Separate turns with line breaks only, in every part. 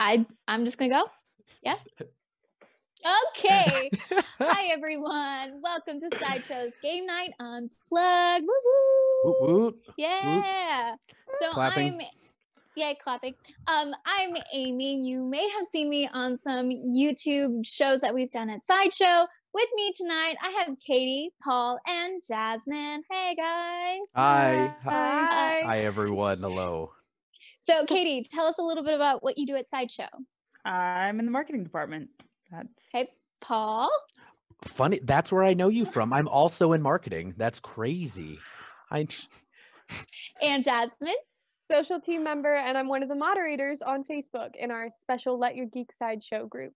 I'm just gonna go. Yeah. Okay. Hi everyone. Welcome to Sideshow's Game Night Unplugged. Woo woo.
Woot, woot,
Yeah.
woot.
So
Clapping.
clapping. I'm Amy. You may have seen me on some YouTube shows that we've done at Sideshow. With me tonight, I have Katie, Paul, and Jasmine. Hey guys.
Hi.
Hi.
Everyone. Hello.
So Katie, tell us a little bit about what you do at Sideshow.
I'm in the marketing department.
Okay, Paul.
Funny. That's where I know you from. I'm also in marketing. That's crazy.
And Jasmine.
Social team member, and I'm one of the moderators on Facebook in our special Let Your Geek Sideshow group.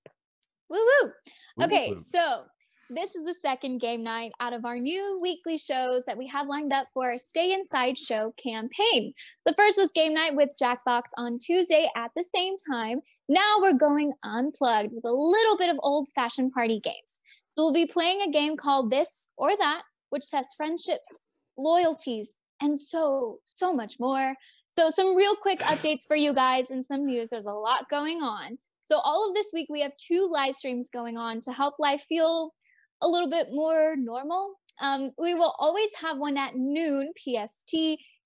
Woo woo.
Woo,
Okay,
woo.
so this is the second game night out of our new weekly shows that we have lined up for our Stay Inside Show campaign. The first was game night with Jackbox on Tuesday at the same time. Now we're going unplugged with a little bit of old-fashioned party games. So we'll be playing a game called This or That, which tests friendships, loyalties, and so much more. So some real quick updates for you guys and some news. There's a lot going on. So all of this week, we have 2 live streams going on to help life feel a little bit more normal. We will always have one at noon PST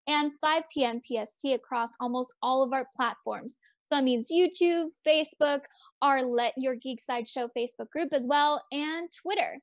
and 5 p.m. PST across almost all of our platforms. So that means YouTube, Facebook, our Let Your Geek Side Show Facebook group as well, and Twitter.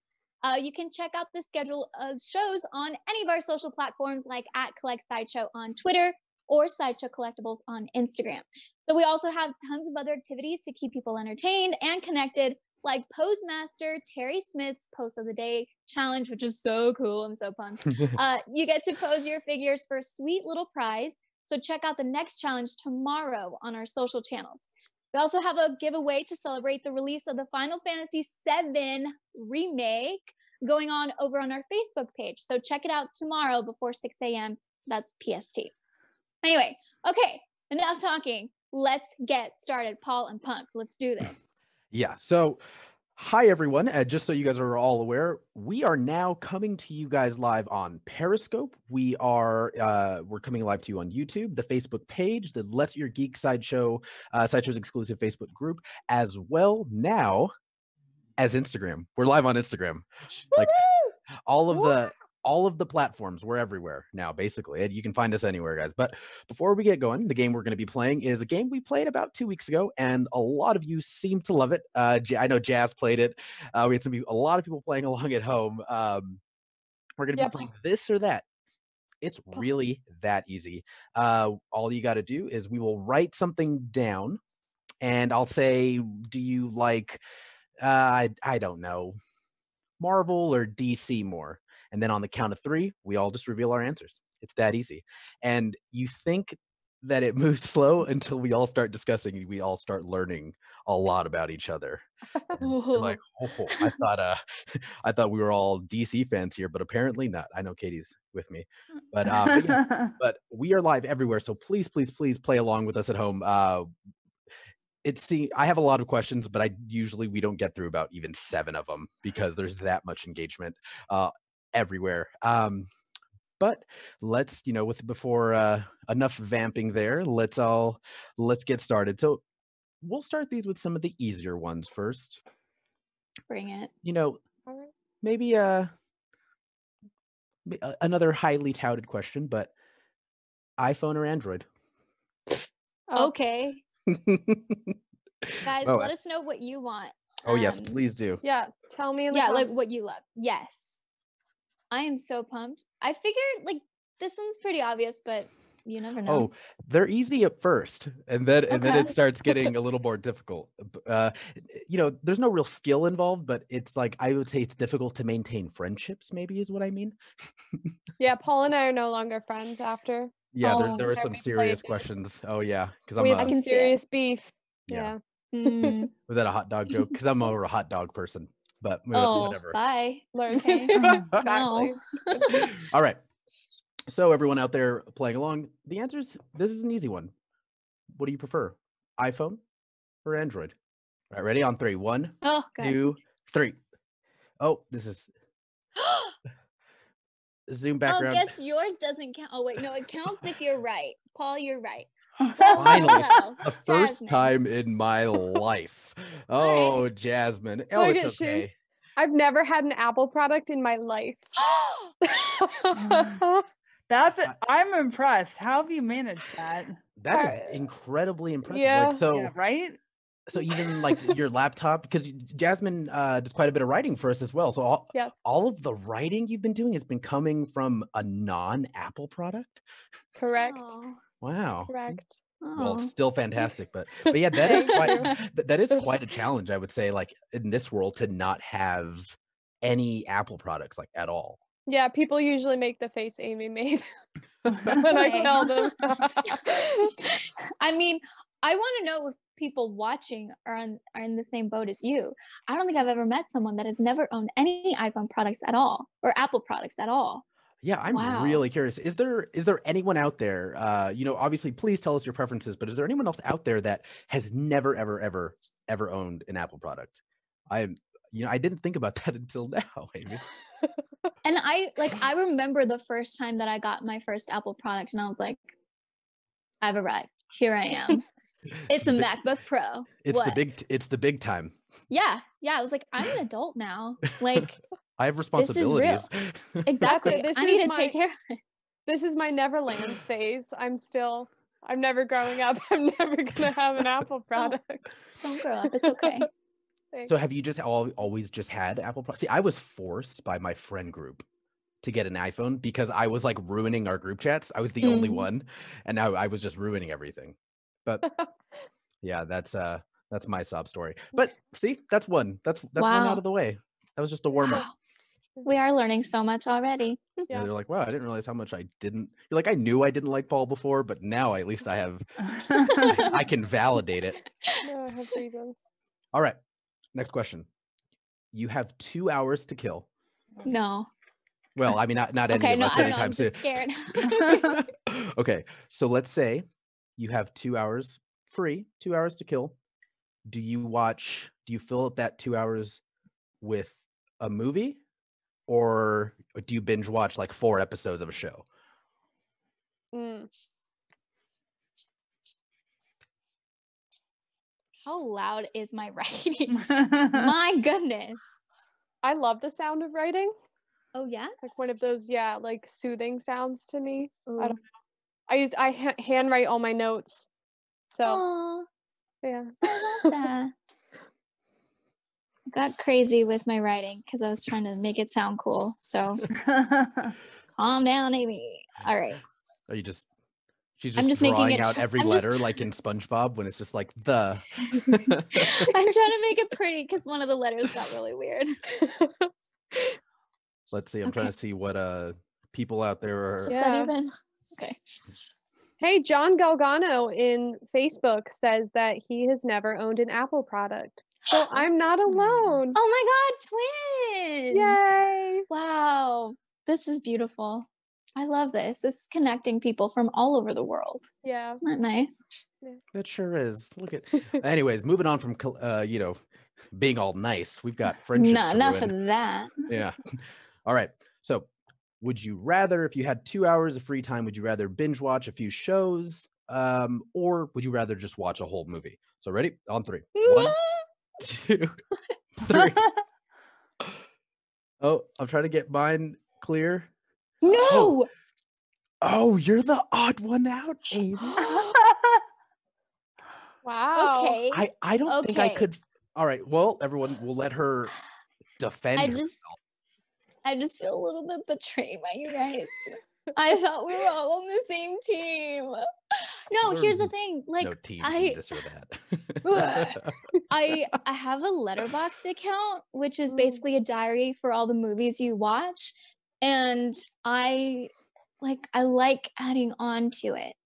You can check out the schedule of shows on any of our social platforms like @CollectSideshow on Twitter or Sideshow Collectibles on Instagram. So we also have tons of other activities to keep people entertained and connected, like Postmaster Terry Smith's Post of the Day challenge, which is so cool. I'm so pumped. You get to pose your figures for a sweet little prize. So check out the next challenge tomorrow on our social channels. We also have a giveaway to celebrate the release of the Final Fantasy VII remake going on over on our Facebook page. So check it out tomorrow before 6 a.m. That's PST. Anyway, okay, enough talking. Let's get started. Paul and Punk, let's do this.
Yeah. So, hi everyone. Just so you guys are all aware, we are now coming to you guys live on Periscope. We're coming live to you on YouTube, the Facebook page, the Let Your Geek Sideshow's exclusive Facebook group, as well now as Instagram. We're live on Instagram. Like all of the platforms, we're everywhere now, basically. And you can find us anywhere, guys. But before we get going, the game we're going to be playing is a game we played about 2 weeks ago, and a lot of you seem to love it. I know Jazz played it. We had a lot of people playing along at home. We're going to be playing This or That. It's really that easy. All you got to do is we will write something down, and I'll say, do you like, I don't know, Marvel or DC more? And then on the count of 3, we all just reveal our answers. It's that easy. And you think that it moves slow until we all start discussing and we all start learning a lot about each other. You're like, oh, I thought we were all DC fans here, but apparently not. I know Katie's with me. But but we are live everywhere. So please play along with us at home. I have a lot of questions, but we don't get through about even 7 of them because there's that much engagement everywhere. But let's, before enough vamping there, let's get started. So we'll start these with some of the easier ones first.
Bring it.
Maybe another highly touted question, but iPhone or Android?
Okay. Guys, let us know what you want.
Oh yes, please do.
Yeah, tell me.
Like what you love. Yes. I am so pumped. I figured like this one's pretty obvious, but you never know.
Oh, they're easy at first, and then it starts getting a little more difficult. There's no real skill involved, but it's like I would say it's difficult to maintain friendships. Maybe is what I mean.
Yeah, Paul and I are no longer friends after.
Yeah, there were some serious questions. Oh yeah, because
we have some serious beef.
Yeah.
Mm.
Was that a hot dog joke? Because I'm more a hot dog person. But whatever.
Bye.
Okay.
Exactly.
All right. So everyone out there playing along, the answers, this is an easy one. What do you prefer? iPhone or Android? All right, ready? On 3. 1, 2, 3. Oh, this is Zoom background.
Oh, guess yours doesn't count. Oh, wait. No, it counts if you're right. Paul, you're right.
Finally,
Well,
the first
Jasmine.
time in my life. Oh, Jasmine. Oh,
Look
it's
at she.
okay.
I've never had an Apple product in my life.
I'm impressed. How have you managed that?
That is incredibly impressive.
Yeah.
Like, so,
Yeah, right?
so even like your laptop, because Jasmine does quite a bit of writing for us as well. So
Yes.
all of the writing you've been doing has been coming from a non-Apple product.
Correct.
Oh,
Wow.
Correct.
Well, it's
oh.
still fantastic, but yeah, that is
Thank
quite that is quite a challenge, I would say, like in this world to not have any Apple products like at all.
Yeah, people usually make the face Amy made when I
Okay.
tell them.
I mean, I want to know if people watching are in the same boat as you. I don't think I've ever met someone that has never owned any iPhone products at all or Apple products at all.
Yeah, I'm
Wow.
really curious. Is there anyone out there, obviously please tell us your preferences, but is there anyone else out there that has never, ever owned an Apple product? I didn't think about that until now, Amy.
And I remember the first time that I got my first Apple product and I was like, I've arrived. Here I am. It's a MacBook Pro.
It's
What?
the big time.
Yeah. I was like, I'm an adult now. Like,
I have
this
responsibilities.
is real. Exactly.
This
I need
is
to take care of it.
This is my Neverland phase. I'm never growing up. I'm never gonna have an Apple product.
Don't grow up. It's okay.
So have you just always just had Apple products? See, I was forced by my friend group to get an iPhone because I was like ruining our group chats. I was the only one, and now I was just ruining everything. But yeah, that's my sob story. But see, that's one. That's one out of the way. That was just a warm up.
Wow. We are learning so much already.
Yeah, they're like, wow, I didn't realize how much I didn't. You're like, I knew I didn't like Paul before, but now at least I have. I can validate it.
No, I have reasons.
All right, next question. You have 2 hours to kill.
No.
Well, I mean, not any
Okay,
of
no,
us
I don't know.
anytime
I'm
soon.
just scared.
Okay, so let's say you have 2 hours free, 2 hours to kill. Do you fill up that 2 hours with a movie, or do you binge watch like 4 episodes of a show?
How loud is my writing? My goodness.
I love the sound of writing.
Oh yeah?
Like one of those, like soothing sounds to me.
Ooh.
I don't know. I handwrite all my notes. So
Aww,
yeah.
I love that. I got crazy with my writing because I was trying to make it sound cool. So calm down, Amy. All right.
Are you just? She's
I'm
just
just making
drawing
it
out every
I'm
letter
just-
like in SpongeBob when it's just like the.
I'm trying to make it pretty because one of the letters got really weird.
Let's see. I'm trying to see what people out there are.
Is
Yeah.
that even? Okay.
Hey, John Galgano in Facebook says that he has never owned an Apple product. So I'm not alone.
Oh my God, twins!
Yay!
Wow, this is beautiful. I love this. This is connecting people from all over the world.
Yeah.
Isn't that nice?
That sure is. Look at. Anyways, moving on from being all nice, we've got friendships.
No,
to
enough
ruin.
of that.
Yeah. All right. So, would you rather, if you had 2 hours of free time, would you rather binge watch a few shows, or would you rather just watch a whole movie? So, ready? On 3. 1, 2, 3. Oh, I'm trying to get mine clear.
No.
Oh, you're the odd one out, Amy.
Wow.
Okay.
I don't think I
Okay.
could. All right. Well, everyone, we'll let her defend herself.
I just feel a little bit betrayed by you guys. I thought we were all on the same team. No, here's the thing. Like,
no teams in this or that.
I have a Letterboxd account, which is basically a diary for all the movies you watch, and I like adding on to it.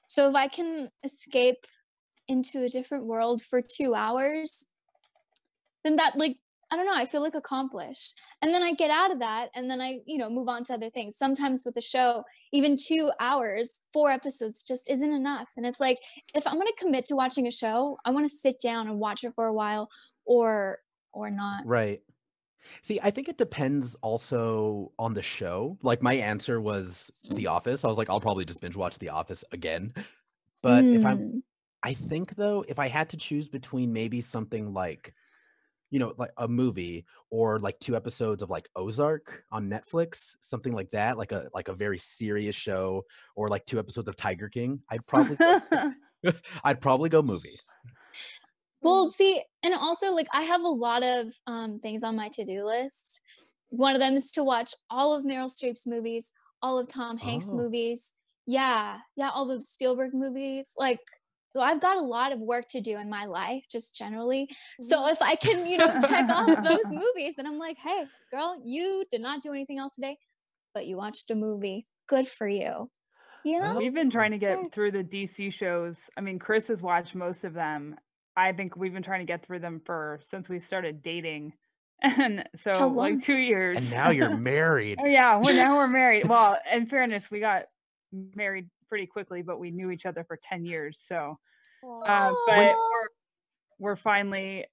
So if I can escape into a different world for 2 hours, then that, like, I don't know, I feel like accomplished. And then I get out of that and then I, move on to other things. Sometimes with a show, even 2 hours, 4 episodes just isn't enough. And it's like, if I'm going to commit to watching a show, I want to sit down and watch it for a while or not.
Right. See, I think it depends also on the show. Like my answer was The Office. I was like, I'll probably just binge watch The Office again. But I think though, if I had to choose between maybe something like, like a movie or like 2 episodes of like Ozark on Netflix, something like that, like a very serious show, or like 2 episodes of Tiger King, I'd probably go movie.
Well, see, and also like I have a lot of things on my to-do list. One of them is to watch all of Meryl Streep's movies, all of Tom Hanks' movies. Yeah, all the Spielberg movies. Like, so I've got a lot of work to do in my life, just generally. So if I can, check off those movies, then I'm like, hey, girl, you did not do anything else today, but you watched a movie. Good for you.
We've been trying to get through the DC shows. I mean, Chris has watched most of them. I think we've been trying to get through them since we started dating. And so like 2 years.
And now you're married.
Oh yeah, well now we're married. Well, in fairness, we got married pretty quickly, but we knew each other for 10 years. So but we're finally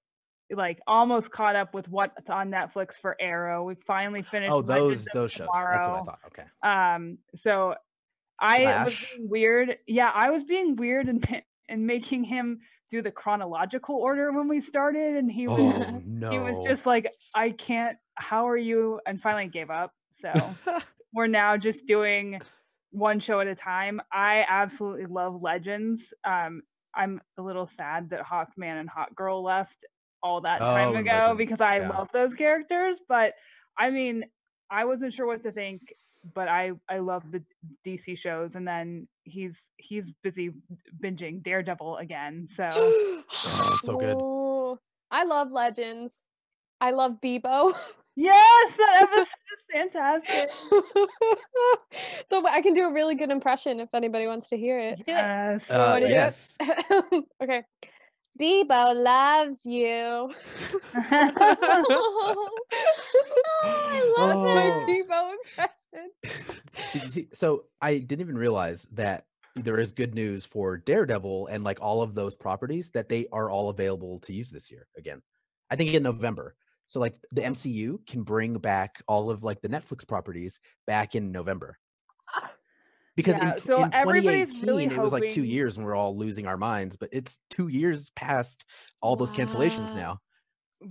like almost caught up with what's on Netflix for Arrow. We finally finished
those shows. That's what I thought. Okay.
So I was being weird. Yeah, I was being weird and making him do the chronological order when we started, and he was just like, I can't. How are you? And finally gave up. So we're now just doing one show at a time. I absolutely love Legends. I'm a little sad that Hawkman and Hawkgirl left all that time ago Legends, because I love those characters. But I mean, I wasn't sure what to think. But I love the DC shows, and then he's busy binging Daredevil again. So
so good.
Ooh, I love Legends. I love Bebo.
Yes, that episode is fantastic.
So I can do a really good impression if anybody wants to hear it.
Yes.
Yes.
Okay. Bebo loves you.
I love
my Bebo impression.
Did you see? So I didn't even realize that there is good news for Daredevil and like all of those properties that they are all available to use this year again. I think in November. So like the MCU can bring back all of like the Netflix properties back in November. Because in 2018, really it was like 2 years and we're all losing our minds, but it's 2 years past all those cancellations now.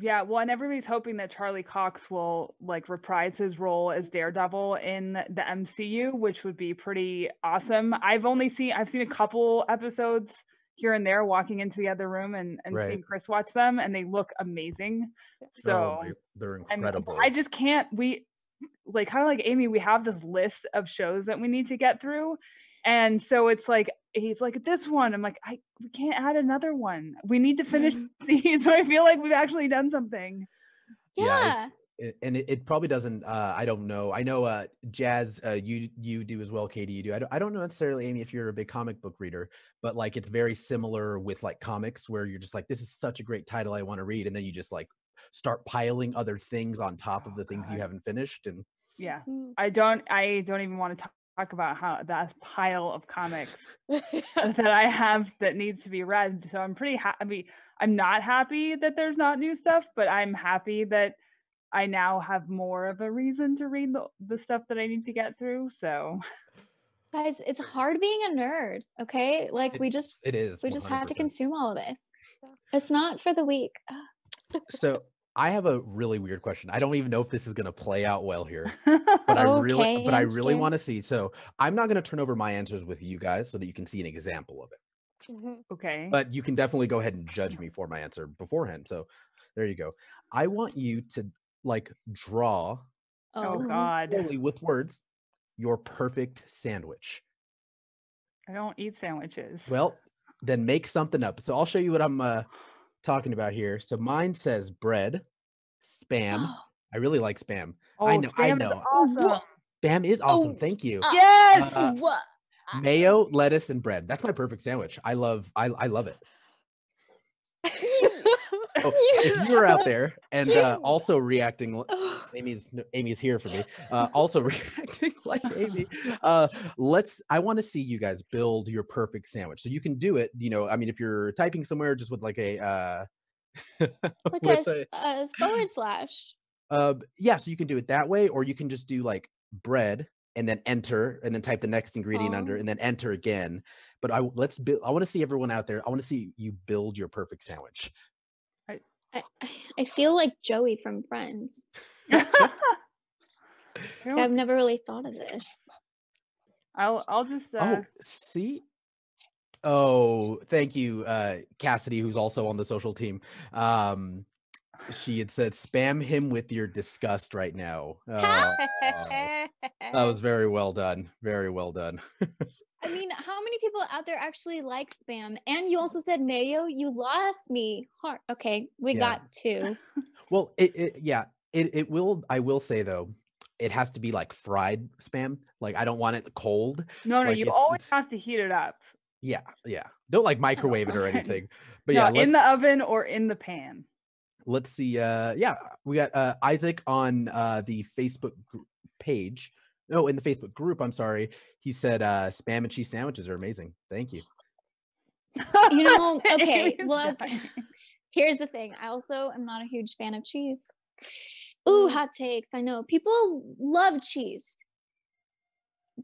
Yeah, well, and everybody's hoping that Charlie Cox will like reprise his role as Daredevil in the MCU, which would be pretty awesome. I've seen a couple episodes here and there, walking into the other room and seeing Chris watch them, and they look amazing. So
they're incredible.
I just can't. We like kind of like Amy. We have this list of shows that we need to get through, and so it's like he's like this one. I'm like we can't add another one. We need to finish these. So I feel like we've actually done something.
Yeah.
And it probably doesn't. I don't know. I know Jazz. You do as well. Katie, you do. I don't know necessarily, Amy, if you're a big comic book reader, but like it's very similar with like comics where you're just like, this is such a great title, I want to read, and then you just like start piling other things on top of the things you haven't finished. And
yeah, I don't even want to talk about how that pile of comics that I have that needs to be read. So I'm pretty happy. I mean, I'm not happy that there's not new stuff, but I'm happy that I now have more of a reason to read the stuff that I need to get through. So
guys, it's hard being a nerd, okay? Like we just
have to
consume all of this. It's not for the weak.
So I have a really weird question. I don't even know if this is going to play out well here, but I really want to see. So I'm not going to turn over my answers with you guys so that you can see an example of it.
Okay.
But you can definitely go ahead and judge me for my answer beforehand. So there you go. I want you to like draw slowly with words your perfect sandwich.
I don't eat sandwiches.
Well, then make something up. So I'll show you what I'm talking about here. So mine says bread, spam. I really like spam. I know.
Is awesome.
Spam is awesome. Thank you.
Yes.
Mayo, lettuce, and bread. That's my perfect sandwich. I love it. If you are out there and also reacting, Amy's here for me. Also reacting like Amy. I want to see you guys build your perfect sandwich. So you can do it. I mean, if you're typing somewhere, just with like a
like a forward slash.
Yeah, so you can do it that way, or you can just do like bread and then enter and then type the next ingredient under and then enter again. but I want to see everyone out there. I want to see you build your perfect sandwich.
I feel like Joey from Friends. I've never really thought of this.
I'll just
see. Oh, thank you, Cassidy, who's also on the social team. She had said, "Spam him with your disgust right now." That was very well done. Very well done.
I mean, how many people out there actually like spam? And you also said mayo. You lost me. Okay, we got 2.
Well, it will. I will say though, it has to be like fried spam. Like I don't want it cold.
No,
like,
you always have to heat it up.
Yeah. Don't like microwave it or anything. But
no, in the oven or in the pan.
Let's see. We got Isaac on the Facebook page. No, in the Facebook group. I'm sorry. He said spam and cheese sandwiches are amazing. Thank you.
You know, okay, look. Here's the thing. I also am not a huge fan of cheese. Ooh, hot takes. I know. People love cheese.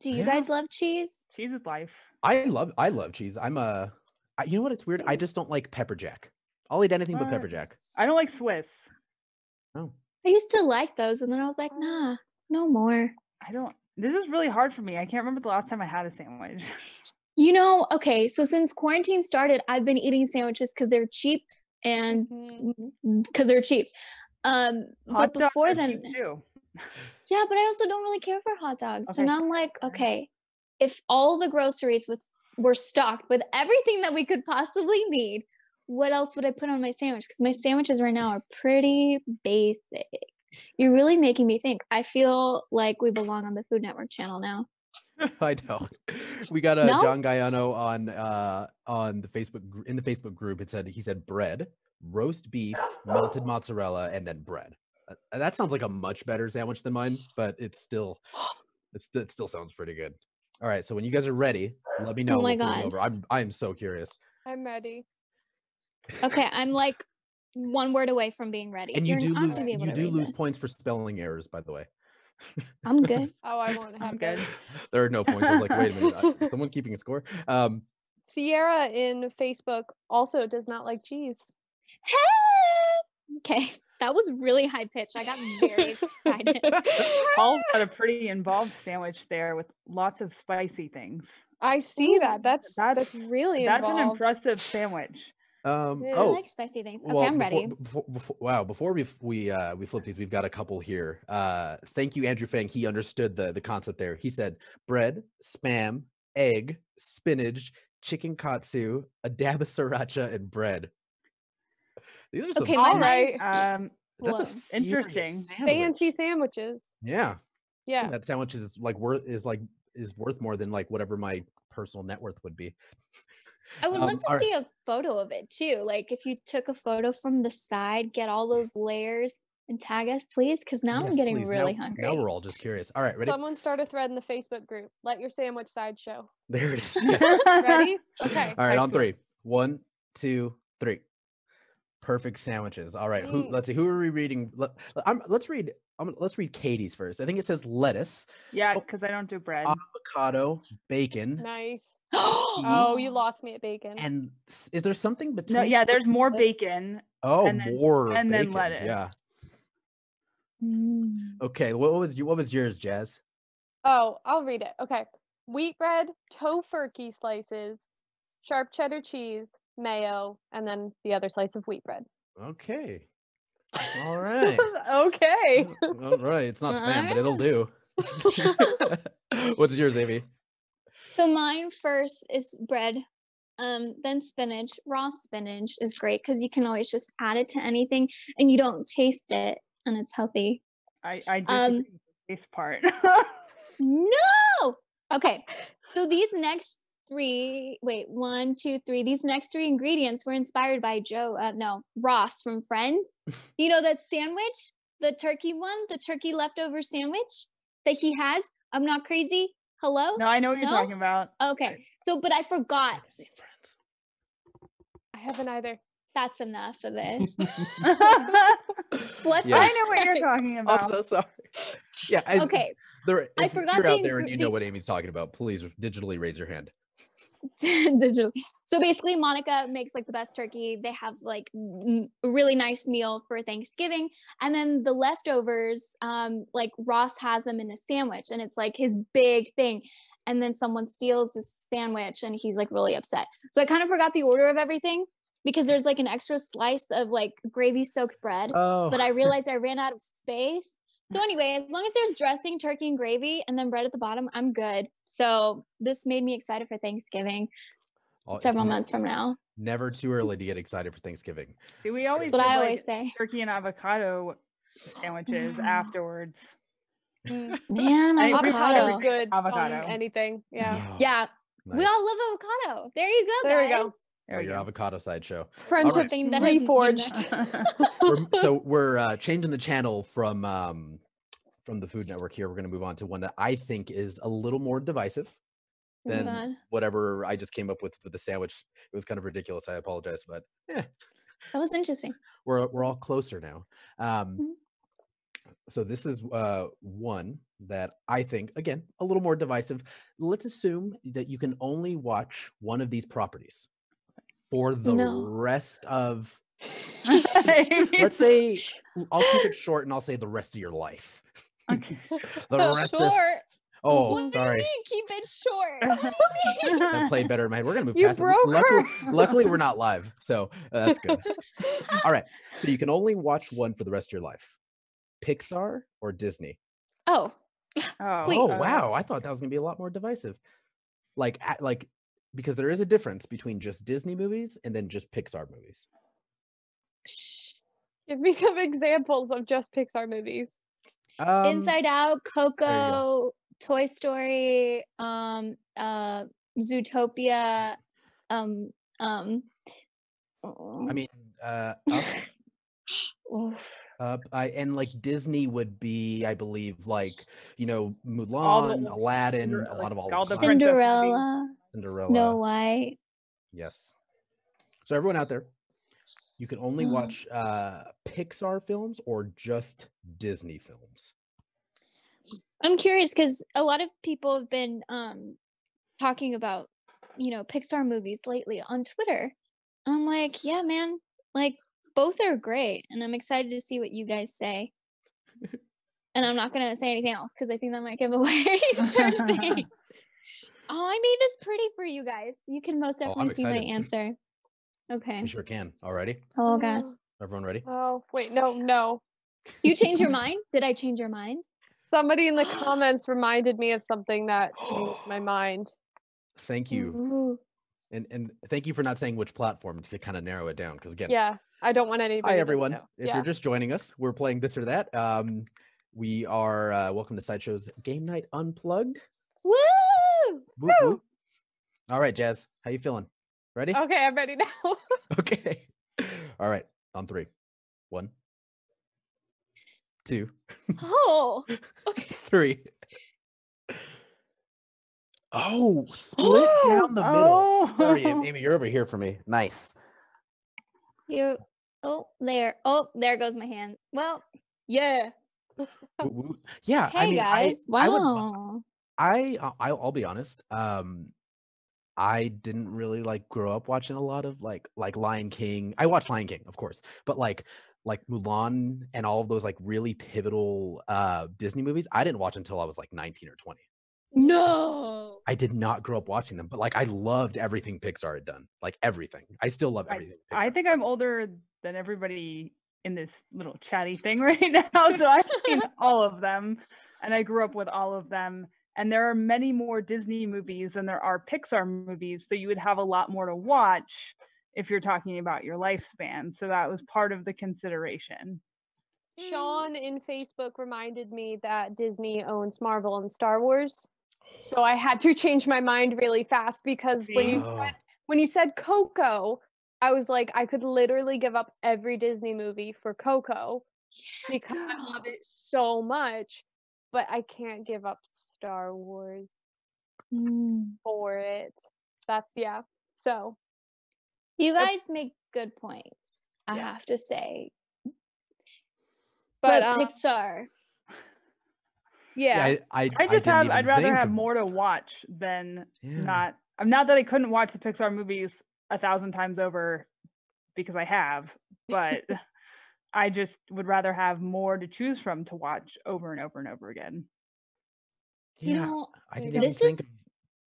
Do you guys love cheese?
Cheese is life.
I love cheese. You know what? It's weird. I just don't like pepper jack. I'll eat anything but pepper jack.
I don't like Swiss.
Oh.
I used to like those, and then I was like, nah, no more.
This is really hard for me. I can't remember the last time I had a sandwich.
You know, okay, so since quarantine started, I've been eating sandwiches because they're cheap and because they're cheap. But before then, yeah, but I also don't really care for hot dogs. Okay. So now I'm like, okay, if all the groceries were stocked with everything that we could possibly need, what else would I put on my sandwich? Because my sandwiches right now are pretty basic. You're really making me think. I feel like we belong on the Food Network channel now.
I know. We got John Gaiano on the Facebook group. He said bread, roast beef, melted mozzarella, and then bread. That sounds like a much better sandwich than mine, but it still sounds pretty good. All right, so when you guys are ready, let me know.
Oh my God.
Over. I'm so curious.
I'm ready.
Okay, I'm like one word away from being ready.
And you do lose points for spelling errors, by the way.
I'm good.
Oh, I won't have good.
There are no points. I was like, wait a minute, is someone keeping a score?
Sierra in Facebook also does not like cheese.
Okay, that was really high pitched. I got very excited.
Paul's got a pretty involved sandwich there with lots of spicy things.
I see that. That's really involved.
That's an impressive sandwich.
I like spicy things. Okay, I'm ready.
Before we flip these, we've got a couple here. Thank you, Andrew Fang. He understood the concept there. He said bread, spam, egg, spinach, chicken katsu, a dab of sriracha, and bread. These are some
all right.
That's a
interesting
fancy sandwiches.
Yeah.
That
sandwich is worth more than like whatever my personal net worth would be.
I would love to see a photo of it too. Like if you took a photo from the side, get all those layers and tag us, please, because now I'm getting really hungry.
Now we're all just curious. All right, ready?
Someone start a thread in the Facebook group. Let your sandwich sideshow.
There it is. Yes.
Ready? Okay.
All right, on 3. 1, 2, 3. Perfect sandwiches. All right. Let's see. Who are we reading? Let's read Katie's first. I think it says lettuce.
Yeah, because I don't do bread.
Avocado, bacon.
Nice. Oh, you lost me at bacon.
And is there something between?
No, yeah, there's more bacon.
Oh,
and then,
more
and
bacon.
then lettuce.
Yeah. Okay. What was yours, Jazz?
Oh, I'll read it. Okay. Wheat bread, tofurkey slices, sharp cheddar cheese, mayo, and then the other slice of wheat bread.
Okay. All right.
Okay.
All right. It's not spam, but it'll do. What's yours, Amy?
So mine first is bread, then spinach. Raw spinach is great because you can always just add it to anything and you don't taste it, and it's healthy.
I disagree with the taste part.
No. Okay. So these next 3, wait, 1, 2, 3. These next 3 ingredients were inspired by Ross from Friends. You know that sandwich, the turkey one, the turkey leftover sandwich that he has. I'm not crazy. Hello?
No, I know what you're talking about.
Okay. So, but I forgot.
I haven't either.
That's enough of this.
I know what you're talking about.
I'm so sorry. Yeah.
Okay.
I forgot.
If you're
out there and you know what Amy's talking about, please digitally raise your hand.
digitally. So basically, Monica makes like the best turkey. They have like a really nice meal for Thanksgiving, and then the leftovers, like Ross has them in a sandwich, and it's like his big thing. And then someone steals this sandwich, and he's like really upset. So I kind of forgot the order of everything because there's like an extra slice of like gravy soaked bread, but I realized I ran out of space. So anyway, as long as there's dressing, turkey, and gravy, and then bread at the bottom, I'm good. So this made me excited for Thanksgiving several months from now.
Never too early to get excited for Thanksgiving.
See, we always
That's what I
like
always say.
turkey and avocado sandwiches afterwards.
Man,
avocado is
avocado.
good.
Avocado.
On anything. Yeah.
Yeah.
Nice.
We all love avocado. There you go,
There
guys.
we go.
There we
your
go.
avocado sideshow.
Friendship
Something that has
reforged.
We're changing the channel from the Food Network here. We're going to move on to one that I think is a little more divisive than whatever I just came up with the sandwich. It was kind of ridiculous. I apologize, but
that was interesting.
We're all closer now. So this is one that I think, again, a little more divisive. Let's assume that you can only watch one of these properties for the rest of, let's say, I'll keep it short and I'll say the rest of your life.
Okay.
The rest
short.
Oh,
what
sorry.
Do you mean keep it short?
I played better in my head. We're gonna move
You
past
broke
it.
her.
Luckily, we're not live, so that's good. All right, so you can only watch one for the rest of your life: Pixar or Disney.
Oh.
Wow! I thought that was gonna be a lot more divisive. Like because there is a difference between just Disney movies and then just Pixar movies.
Give me some examples of just Pixar movies.
Inside Out, Coco, Toy Story, Zootopia,
I mean, Up. And like Disney would be, I believe, like, you know, Mulan, Aladdin, a lot of all the
Cinderella, Snow White.
Yes. So everyone out there, you can only watch Pixar films or just Disney films.
I'm curious because a lot of people have been talking about, you know, Pixar movies lately on Twitter. And I'm like, yeah, man, like both are great. And I'm excited to see what you guys say. And I'm not going to say anything else because I think that might give away certain things. Oh, I made this pretty for you guys. You can most definitely see my answer. Okay.
You sure can. Alrighty.
Oh, gosh.
Everyone ready?
Oh, wait, no.
You changed your mind? Did I change your mind?
Somebody in the comments reminded me of something that changed my mind.
Thank you.
Ooh.
And thank you for not saying which platform to kind of narrow it down. Because again,
yeah, I don't want anybody.
Hi everyone.
To know.
If you're just joining us, we're playing this or that. We are welcome to Sideshow's Game Night Unplugged.
Woo!
Woo! Woo. All right, Jazz, how you feeling? Ready?
Okay, I'm ready now.
Okay. All right, on 3. 1, 2.
Oh. Okay.
3. Oh, split down the middle. Sorry, Amy, you're over here for me. Nice.
You. Oh, there. Oh, there goes my hand. Well, yeah.
Yeah.
Hey,
I mean,
guys. Wow.
I'll be honest. I didn't really like grow up watching a lot of like Lion King. I watched Lion King, of course, but like Mulan and all of those like really pivotal Disney movies, I didn't watch until I was like 19 or 20.
No.
I did not grow up watching them, but like I loved everything Pixar had done. Like everything. I still love everything.
I think I'm older than everybody in this little chatty thing right now. So I've seen all of them and I grew up with all of them. And there are many more Disney movies than there are Pixar movies. So you would have a lot more to watch if you're talking about your lifespan. So that was part of the consideration.
Sean in Facebook reminded me that Disney owns Marvel and Star Wars. So I had to change my mind really fast because when you said Coco, I was like, I could literally give up every Disney movie for Coco because I love it so much, but I can't give up Star Wars for it. So
you guys make good points, I have to say.
But
Pixar.
Yeah.
I'd rather have more to watch than not not that I couldn't watch the Pixar movies 1,000 times over because I have, but I just would rather have more to choose from to watch over and over and over again.
You know,
I didn't even think of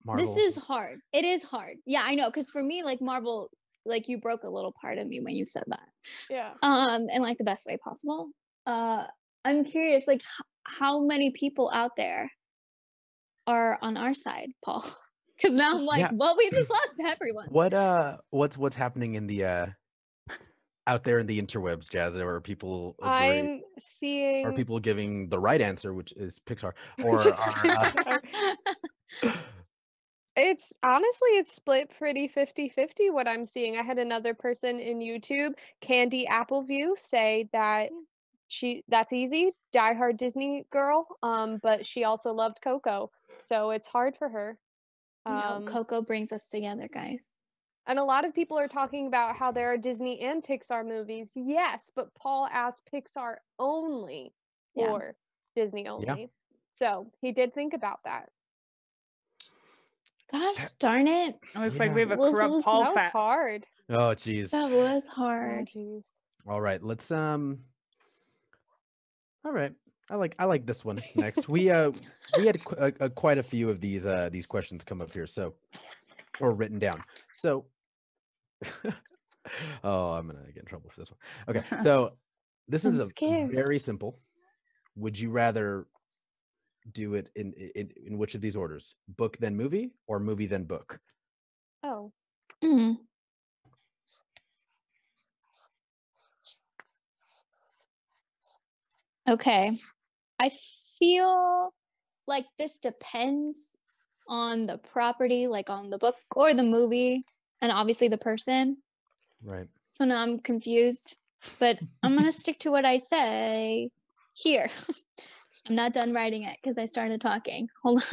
Marvel.
This is hard. It is hard. Yeah, I know. Because for me, like Marvel, like you broke a little part of me when you said that.
Yeah.
In like the best way possible. I'm curious, like how many people out there are on our side, Paul? Because now I'm like, well, we just lost everyone.
What's happening in the out there in the interwebs, Jazz? Or are people
I'm seeing.
Are people giving the right answer, which is Pixar, or are
It's honestly, it's split pretty 50-50 what I'm seeing. I had another person in YouTube, Candy Appleview, say that that's easy, diehard Disney girl, but she also loved Coco, so it's hard for her.
Coco brings us together, guys.
And a lot of people are talking about how there are Disney and Pixar movies. Yes, but Paul asked Pixar only or Disney only. Yeah. So he did think about that.
Gosh darn it.
It looks like we have a corrupt Paul
That was hard.
Oh, geez.
That was hard.
Oh, geez.
All right, let's all right. I like this one next. We had quite a few of these questions come up here, or written down. So oh, I'm gonna get in trouble for this one. Okay, so this is very simple. Would you rather do it in which of these orders? Book then movie, or movie then book?
Oh.
Mm. Okay. I feel like this depends on the property, like on the book or the movie, and obviously the person.
Right.
So now I'm confused, but I'm going to stick to what I say here. I'm not done writing it because I started talking. Hold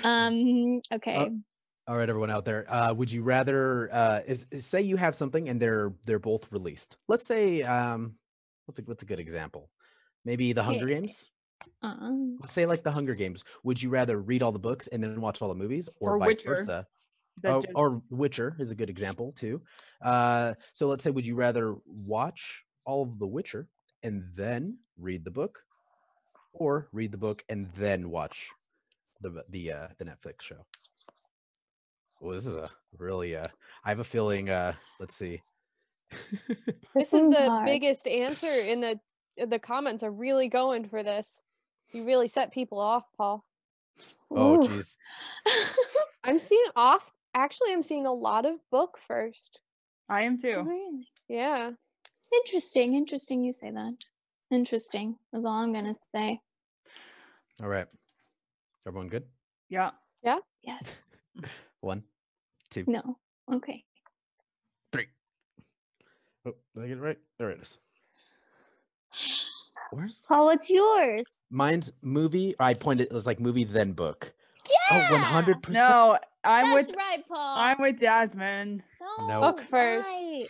on. Okay.
All right, everyone out there. Would you rather say you have something and they're both released? Let's say what's a good example? Maybe the Hunger Games. Let's say like the Hunger Games. Would you rather read all the books and then watch all the movies, or vice
Witcher.
versa? Or Witcher is a good example too. So let's say, would you rather watch all of The Witcher and then read the book, or read the book and then watch the Netflix show? Well, this is a really I have a feeling. Let's see.
This is the biggest answer in the comments are really going for this. You really set people off, Paul.
Oh, geez.
I'm seeing off. Actually, I'm seeing a lot of book first.
I am too.
Oh, really?
Yeah.
Interesting you say that. Interesting. That's all I'm gonna say.
All right. Everyone good?
Yeah.
Yeah.
Yes.
1, 2.
No. Okay.
3. Oh, did I get it right? There it is. Where's
Paul? What's yours?
Mine's movie. I pointed. It was like movie then book.
Yeah.
Oh, 100%.
No,
That's right, Paul.
I'm with Jasmine.
No.
Book first.
Right.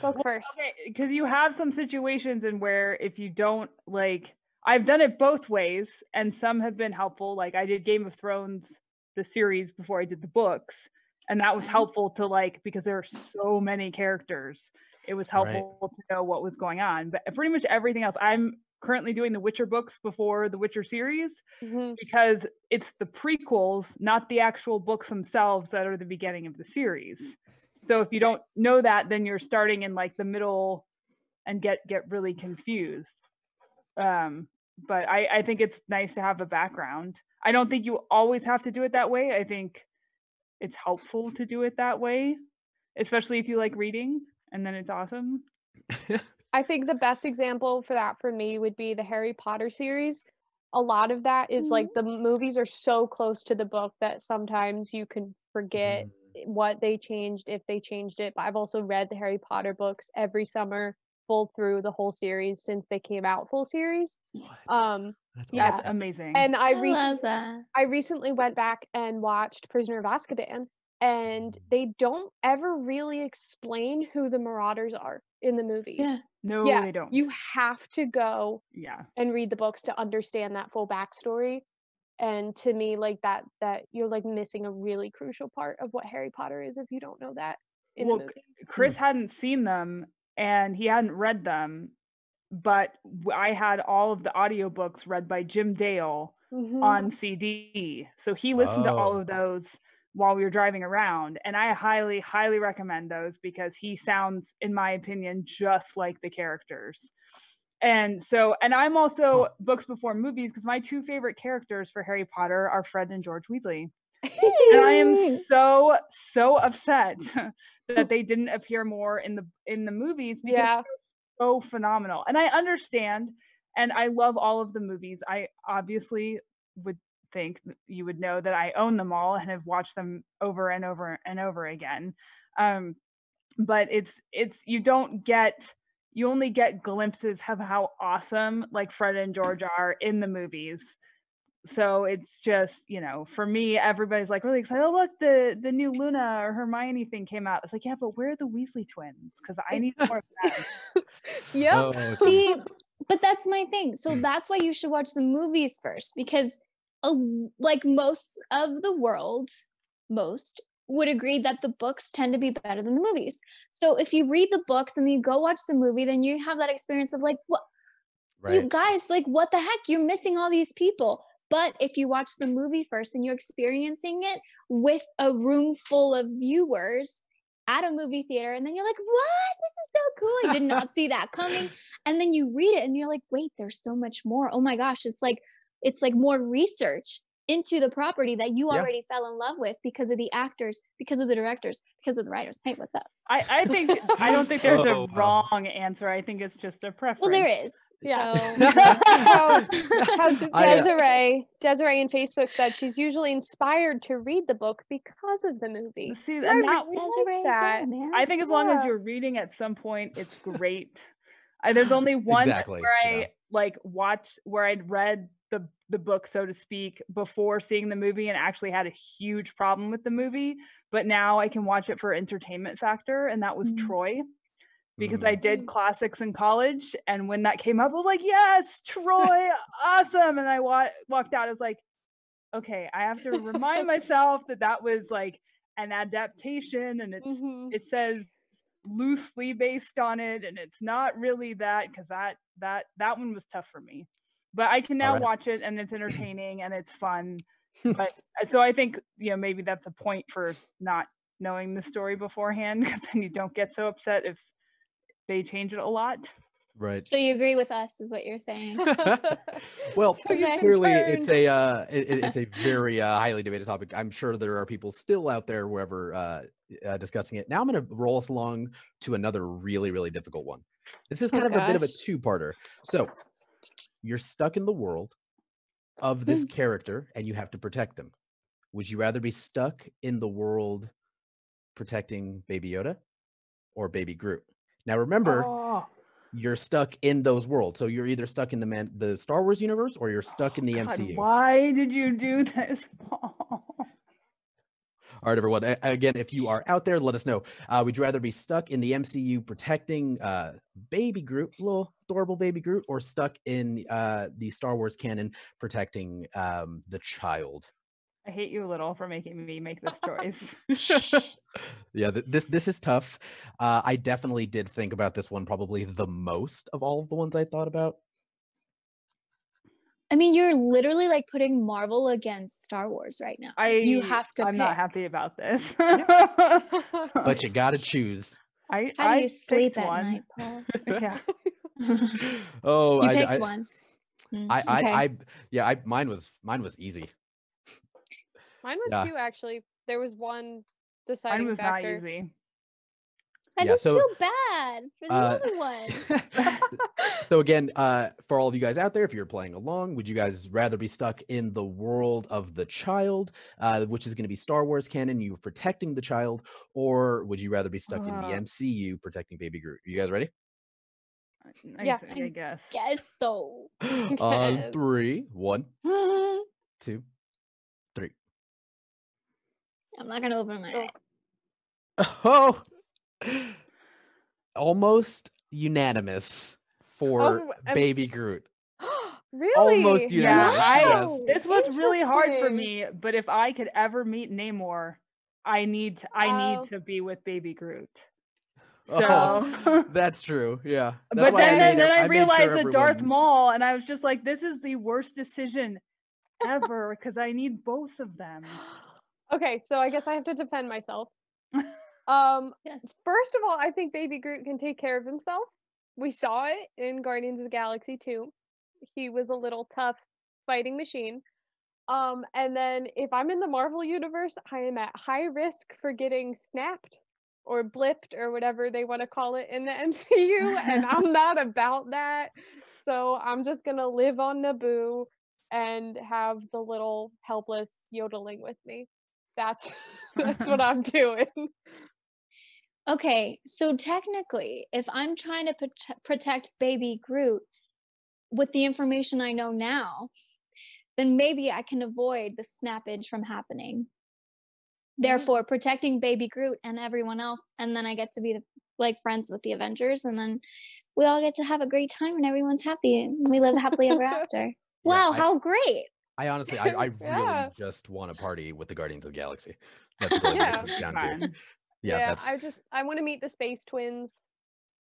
Book first.
Okay, because you have some situations in where if you don't like, I've done it both ways, and some have been helpful. Like I did Game of Thrones, the series, before I did the books, and that was helpful to like, because there are so many characters. It was helpful to know what was going on. But pretty much everything else, I'm currently doing the Witcher books before the Witcher series, because it's the prequels, not the actual books themselves, that are the beginning of the series. So if you don't know that, then you're starting in like the middle and get really confused. But I think it's nice to have a background. I don't think you always have to do it that way. I think it's helpful to do it that way, especially if you like reading, and then it's awesome.
I think the best example for that for me would be the Harry Potter series. A lot of that is like the movies are so close to the book that sometimes you can forget what they changed, if they changed it. But I've also read the Harry Potter books every summer, full through the whole series since they came out full series.
That's amazing.
And I love that. I recently went back and watched Prisoner of Azkaban, and they don't ever really explain who the Marauders are in the movies.
Yeah.
No, they don't.
You have to go
and
read the books to understand that full backstory. And to me, like that you're like missing a really crucial part of what Harry Potter is if you don't know that in the movie.
Chris hadn't seen them and he hadn't read them, but I had all of the audiobooks read by Jim Dale on CD. So he listened to all of those while we were driving around, and I highly, highly recommend those because he sounds, in my opinion, just like the characters. And I'm also books before movies because my two favorite characters for Harry Potter are Fred and George Weasley. And I am so upset that they didn't appear more in the movies because they're so phenomenal. And I understand, and I love all of the movies. I obviously would think you would know that I own them all and have watched them over and over and over again. But it's you only get glimpses of how awesome like Fred and George are in the movies. So it's just, for me, everybody's like really excited. Oh, look, the new Luna or Hermione thing came out. It's like, yeah, but where are the Weasley twins? Because I need more of them.
See, but that's my thing. So that's why you should watch the movies first, because like most of the world, would agree that the books tend to be better than the movies. So if you read the books and then you go watch the movie, then you have that experience of like, what? Right. You guys, like, what the heck? You're missing all these people. But if you watch the movie first and you're experiencing it with a room full of viewers at a movie theater, and then you're like, what? This is so cool. I did not see that coming. And then you read it and you're like, wait, there's so much more. Oh my gosh. It's like more research into the property that you already fell in love with because of the actors, because of the directors, because of the writers. Hey, what's up?
I don't think there's a wrong answer. I think it's just a preference.
Well, there is. Yeah.
So, how Desiree in Facebook said she's usually inspired to read the book because of the movie.
See, and that. I think as long as you're reading at some point, it's great. There's only one where I'd read the book, so to speak, before seeing the movie and actually had a huge problem with the movie, but now I can watch it for entertainment factor, and that was Troy, because I did classics in college, and when that came up, I was like, yes, Troy, awesome. And I walked out, I was like, okay, I have to remind myself that was like an adaptation, and it says loosely based on it, and it's not really that, because that one was tough for me. But I can now watch it, and it's entertaining and it's fun. But so I think maybe that's a point for not knowing the story beforehand, because then you don't get so upset if they change it a lot.
Right.
So you agree with us, is what you're saying?
Well, clearly it's a very highly debated topic. I'm sure there are people still out there, wherever, discussing it. Now I'm going to roll us along to another really, really difficult one. This is kind of a bit of a two-parter. So you're stuck in the world of this character and you have to protect them. Would you rather be stuck in the world protecting Baby Yoda or Baby Groot? Now remember, you're stuck in those worlds. So you're either stuck in the Star Wars universe or you're stuck in the MCU.
Why did you do this?
All right, everyone. Again, if you are out there, let us know. Would you rather be stuck in the MCU protecting Baby Groot, little adorable Baby Groot, or stuck in the Star Wars canon protecting the child?
I hate you a little for making me make this choice.
Yeah, this is tough. I definitely did think about this one probably the most of all of the ones I thought about.
I mean, you're literally like putting Marvel against Star Wars right now. You have to
I'm not happy about this.
But you gotta choose.
How do you sleep at night, Paul?
Yeah.
You picked one.
Mine was easy.
Mine was two, actually. There was one deciding factor.
Not easy.
I just feel bad for the other one.
So again, for all of you guys out there, if you're playing along, would you guys rather be stuck in the world of the child, which is going to be Star Wars canon, you protecting the child, or would you rather be stuck in the MCU protecting Baby Groot? Are you guys ready?
I guess.
Guess so.
On 3, 1, 2, 3.
I'm not gonna open my eye.
Oh, almost unanimous for Baby Groot.
Really?
Almost unanimous.
Yeah,
Yes.
this was really hard for
Interesting.
me, but if I could ever meet Namor, I need to be with Baby Groot. So
That's true. Yeah.
but then I
made
realized
sure
that Darth
everyone...
Maul, and I was just like, this is the worst decision ever because I need both of them.
Okay, so I guess I have to defend myself.
Yes.
First of all, I think Baby Groot can take care of himself. We saw it in Guardians of the Galaxy 2. He was a little tough fighting machine. And then if I'm in the Marvel universe, I am at high risk for getting snapped or blipped or whatever they want to call it in the MCU, and I'm not about that. So I'm just gonna live on Naboo and have the little helpless yodeling with me. That's what I'm doing.
Okay, so technically, if I'm trying to protect Baby Groot with the information I know now, then maybe I can avoid the snappage from happening. Therefore, protecting Baby Groot and everyone else, and then I get to be like friends with the Avengers, and then we all get to have a great time, and everyone's happy, and we live happily ever after. Wow, how great!
I honestly, I really just want to party with the Guardians of the Galaxy. That's really what it comes down to.
Yeah, I want to meet the space twins.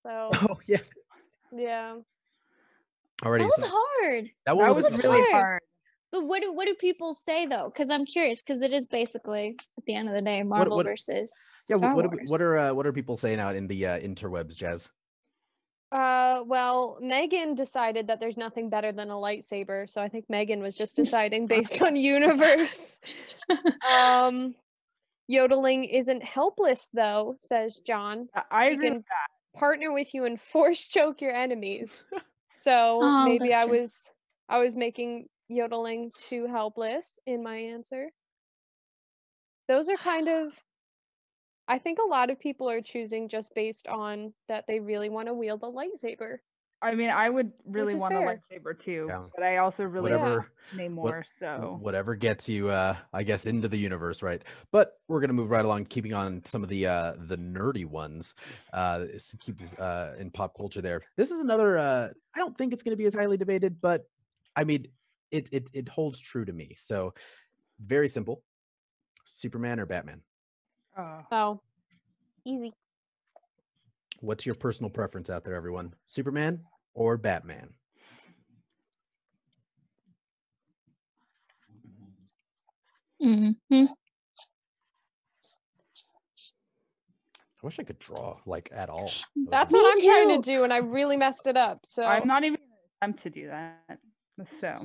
So.
Oh yeah.
Yeah.
Alrighty.
That was hard.
That was really hard.
But what do people say though? Because I'm curious, because it is basically at the end of the day Marvel versus Star Wars.
What are people saying out in the interwebs, Jazz?
Well, Megan decided that there's nothing better than a lightsaber, so I think Megan was just deciding based on universe. Yodeling isn't helpless though, says John.
I agree with that.
Partner with you and force choke your enemies. So maybe I was making yodeling too helpless in my answer. Those are kind of, I think a lot of people are choosing just based on that they really want to wield a lightsaber.
I mean, I would really want a lightsaber too, but I also really want Namor. So
whatever gets you, I guess, into the universe, right? But we're gonna move right along, keeping on some of the nerdy ones. Keep these in pop culture. There, this is another. I don't think it's gonna be as highly debated, but I mean, it holds true to me. So very simple: Superman or Batman?
Oh, easy.
What's your personal preference out there, everyone? Superman or Batman?
Mm-hmm.
I wish I could draw like at all.
That's what I'm trying to do, and I really messed it up. So
I'm not even gonna attempt to do that. So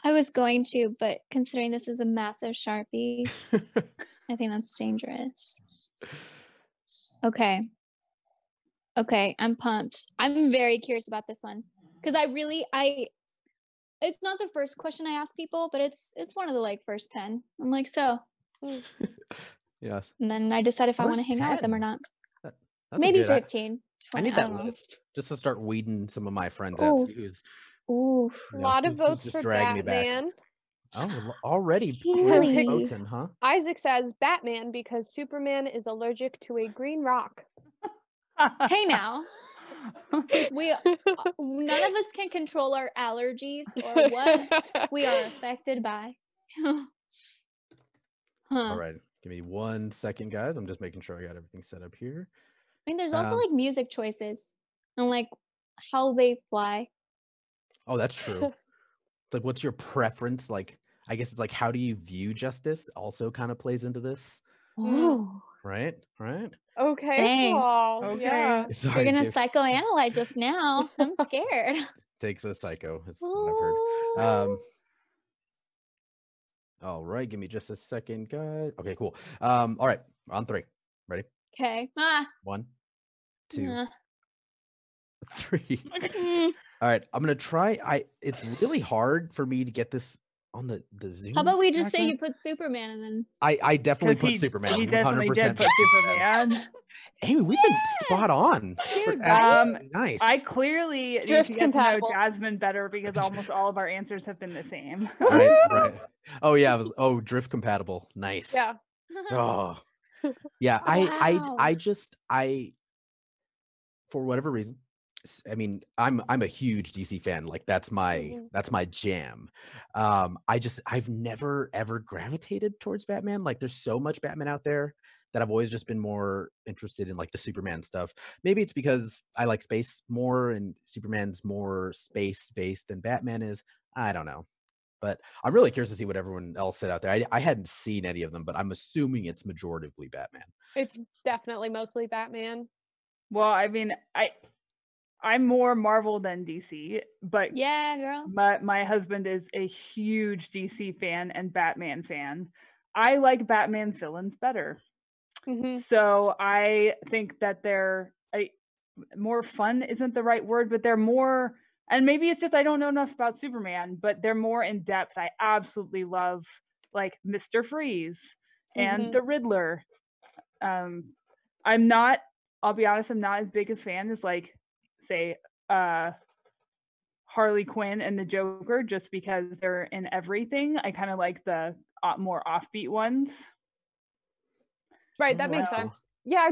I was going to, but considering this is a massive Sharpie, I think that's dangerous. Okay, I'm pumped. I'm very curious about this one because it's not the first question I ask people, but it's one of the like first 10. I'm like, so.
Yes.
And then I decide if I want to hang out with them or not. Maybe 15. 20,
I need that list just to start weeding some of my friends out. Who's
a lot of votes for Batman.
Oh, already
really?
votes in, huh?
Isaac says Batman because Superman is allergic to a green rock.
Hey now. None of us can control our allergies or what we are affected by.
All right. Give me 1 second, guys. I'm just making sure I got everything set up here.
I mean, there's also like music choices and like how they fly.
Oh, that's true. It's like, what's your preference? Like, I guess it's like, how do you view justice also kind of plays into this.
Oh.
Right?
Okay.
Dang.
Okay. Yeah.
You're going to psychoanalyze us now. I'm scared.
Takes a psycho, is what I've heard. All right, give me just a second, guys. Okay, cool. All right, on 3. Ready?
Okay.
1, 2, 3. All right, I'm gonna try. It's really hard for me to get this on the Zoom.
How about we just say you put Superman and then
I definitely put Superman.
He definitely did put Superman.
Amy, we've been spot on.
Dude,
nice.
I clearly need to get to know Jasmine better because almost all of our answers have been the same.
Right. Oh yeah, drift compatible. Nice.
Yeah.
Oh. Yeah,
wow.
I for whatever reason, I mean, I'm a huge DC fan. Like that's my jam. I've never ever gravitated towards Batman. Like there's so much Batman out there that I've always just been more interested in like the Superman stuff. Maybe it's because I like space more and Superman's more space based than Batman is. I don't know. But I'm really curious to see what everyone else said out there. I hadn't seen any of them, but I'm assuming it's majoritively Batman.
It's definitely mostly Batman.
Well, I mean, I'm more Marvel than DC, but
yeah, girl.
My husband is a huge DC fan and Batman fan. I like Batman's villains better. So I think that they're more fun isn't the right word, but they're more, and maybe it's just I don't know enough about Superman, but they're more in depth. I absolutely love like Mr. Freeze and the Riddler. I'll be honest, I'm not as big a fan as like, say, Harley Quinn and the Joker, just because they're in everything. I kind of like the more offbeat ones.
Right, that makes sense. Yeah,